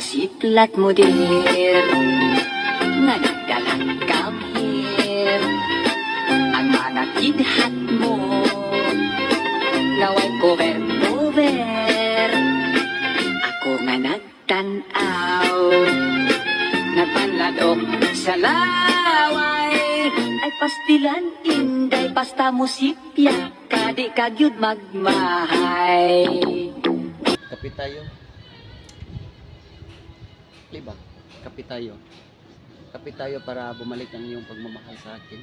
pasiplat mo dir nagdalang kamhir ang mga kidhat mo naway cover ako nga nagtanaw nagpanladok sa laway ay pastilan inday pasta musipya kadi kagyud magmahay. Kapit tayo. Diba? Kapit tayo. Kapit tayo para bumalik ang iyong pagmamahal sa akin.